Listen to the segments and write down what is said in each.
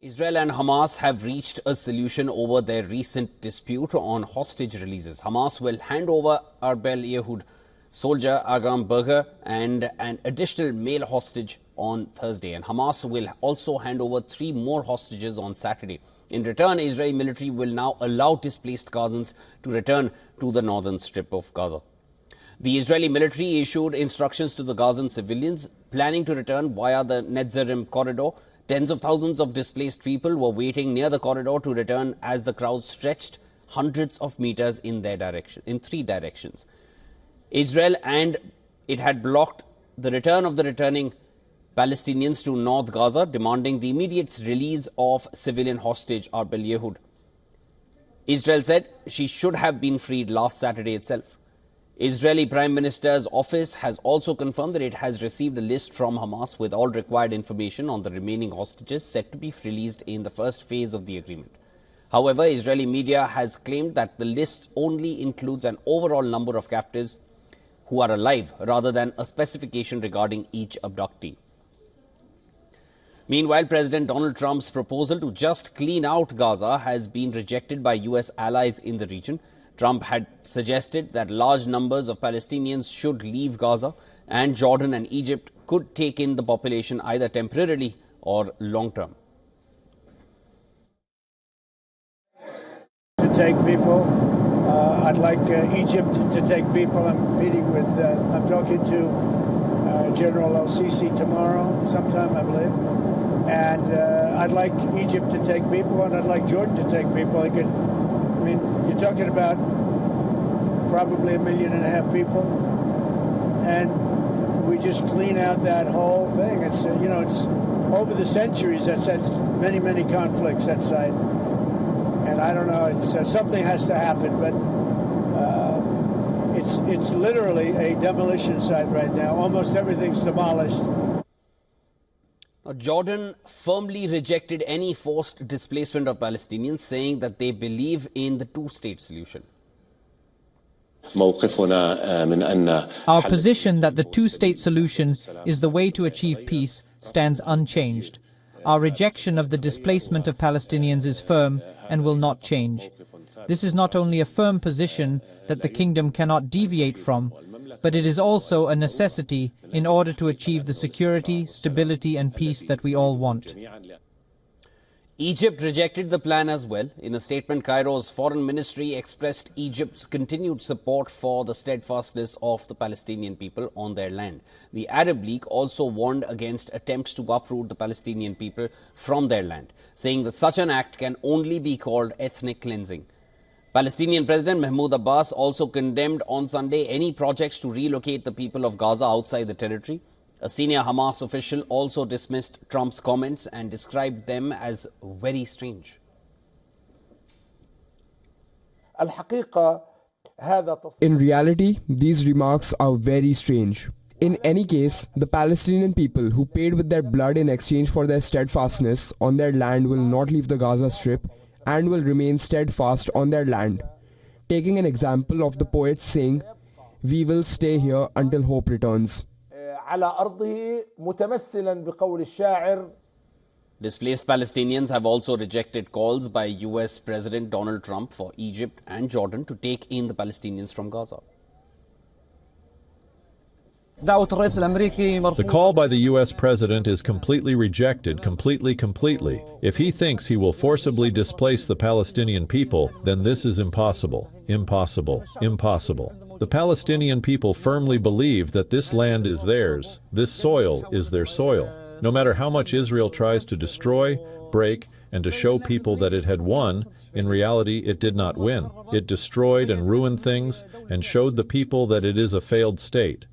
Israel and Hamas have reached a solution over their recent dispute on hostage releases. Hamas will hand over Arbel Yehud soldier Agam Berger and an additional male hostage on Thursday. And Hamas will also hand over 3 more hostages on Saturday. In return, Israeli military will now allow displaced Gazans to return to the northern strip of Gaza. The Israeli military issued instructions to the Gazan civilians planning to return via the Netzarim corridor. Tens of thousands of displaced people were waiting near the corridor to return as the crowd stretched hundreds of meters in 3 directions. Israel and it had blocked the return of the returning Palestinians to North Gaza, demanding the immediate release of civilian hostage Arbel Yehud. Israel said she should have been freed last Saturday itself. Israeli Prime Minister's office has also confirmed that it has received a list from Hamas with all required information on the remaining hostages set to be released in the first phase of the agreement. However, Israeli media has claimed that the list only includes an overall number of captives who are alive rather than a specification regarding each abductee. Meanwhile, President Donald Trump's proposal to just clean out Gaza has been rejected by US allies in the region. Trump had suggested that large numbers of Palestinians should leave Gaza, and Jordan and Egypt could take in the population either temporarily or long term. To take people, I'd like Egypt to take people. I'm talking to General El-Sisi tomorrow, sometime I believe, and I'd like Egypt to take people, and I'd like Jordan to take people. You're talking about probably 1.5 million people, and we just clean out that whole thing. It's it's over the centuries that's many conflicts that site, and I don't know. It's something has to happen, but it's literally a demolition site right now. Almost everything's demolished. Jordan firmly rejected any forced displacement of Palestinians, saying that they believe in the two-state solution. Our position that the two-state solution is the way to achieve peace stands unchanged. Our rejection of the displacement of Palestinians is firm and will not change. This is not only a firm position that the kingdom cannot deviate from, but it is also a necessity in order to achieve the security, stability and peace that we all want. Egypt rejected the plan as well. In a statement, Cairo's foreign ministry expressed Egypt's continued support for the steadfastness of the Palestinian people on their land. The Arab League also warned against attempts to uproot the Palestinian people from their land, saying that such an act can only be called ethnic cleansing. Palestinian President Mahmoud Abbas also condemned on Sunday any projects to relocate the people of Gaza outside the territory. A senior Hamas official also dismissed Trump's comments and described them as very strange. In reality, these remarks are very strange. In any case, the Palestinian people who paid with their blood in exchange for their steadfastness on their land will not leave the Gaza Strip and will remain steadfast on their land. Taking an example of the poet saying, "We will stay here until hope returns." Displaced Palestinians have also rejected calls by US President Donald Trump for Egypt and Jordan to take in the Palestinians from Gaza. The call by the U.S. president is completely rejected, completely. If he thinks he will forcibly displace the Palestinian people, then this is impossible. The Palestinian people firmly believe that this land is theirs, this soil is their soil. No matter how much Israel tries to destroy, break, and to show people that it had won, in reality it did not win. It destroyed and ruined things and showed the people that it is a failed state.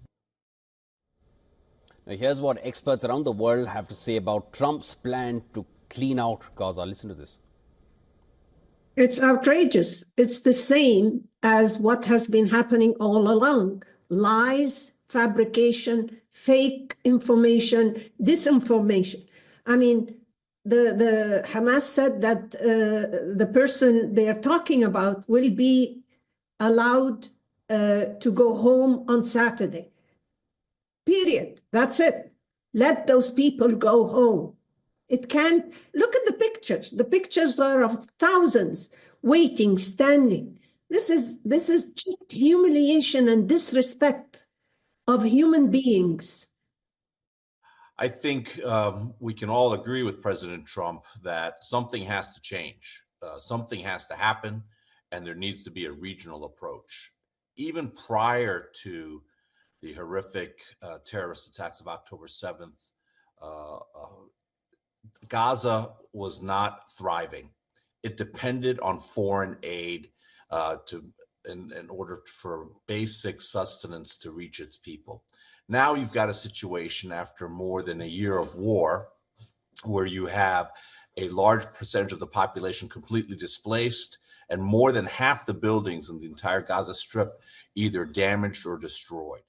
Now, here's what experts around the world have to say about Trump's plan to clean out Gaza. Listen to this. It's outrageous. It's the same as what has been happening all along. Lies, fabrication, fake information, disinformation. I mean, the Hamas said that the person they are talking about will be allowed to go home on Saturday. Period. That's it. Let those people go home. It can't. Look at the pictures. The pictures are of thousands waiting, standing. This is just humiliation and disrespect of human beings. I think we can all agree with President Trump that something has to change. Something has to happen, and there needs to be a regional approach. Even prior to the horrific terrorist attacks of October 7th, Gaza was not thriving. It depended on foreign aid in order for basic sustenance to reach its people. Now you've got a situation after more than a year of war where you have a large percentage of the population completely displaced and more than half the buildings in the entire Gaza Strip either damaged or destroyed.